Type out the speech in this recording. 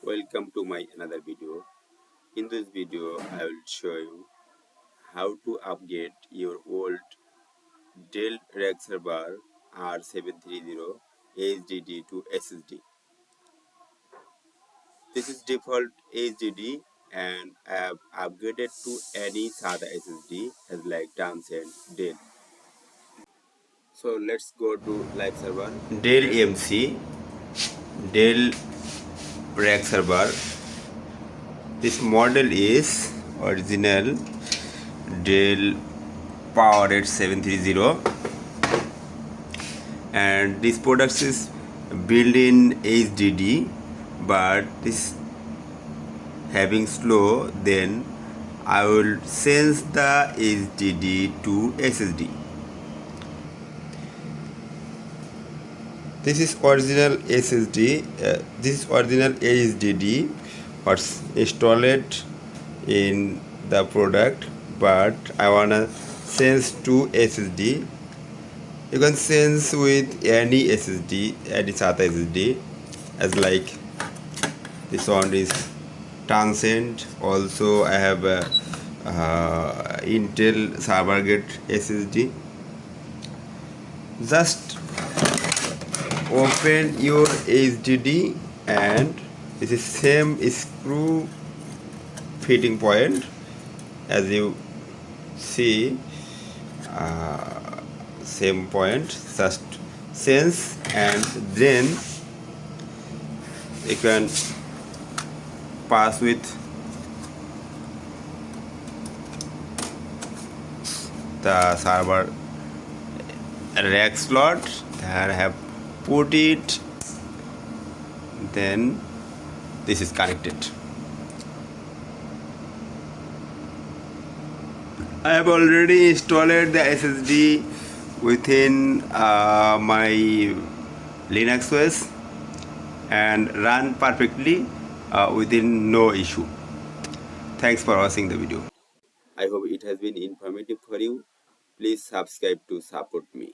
Welcome to my another video. In this video I will show you how to upgrade your old Dell Rack Server R730 HDD to SSD. This is default HDD and I have upgraded to any SATA SSD as like terms and Dell. So let's go to Live Server. Dell EMC, Dell Rack Server. This model is original Dell Power 730 and this product is built in HDD but this having slow, then I will change the HDD to SSD. This is original SSD. This is original HDD what's installed in the product, but I wanna change to SSD. You can change with any SSD, any SATA SSD, as like this one is transient. Also I have a Intel server gate SSD. Just open your HDD and this is same screw fitting point as you see, same point, just sense, and then you can pass with the server rack slot. There I have put it, then this is connected. I have already installed the SSD within my Linux OS and run perfectly within no issue. Thanks for watching the video. I hope it has been informative for you. Please subscribe to support me.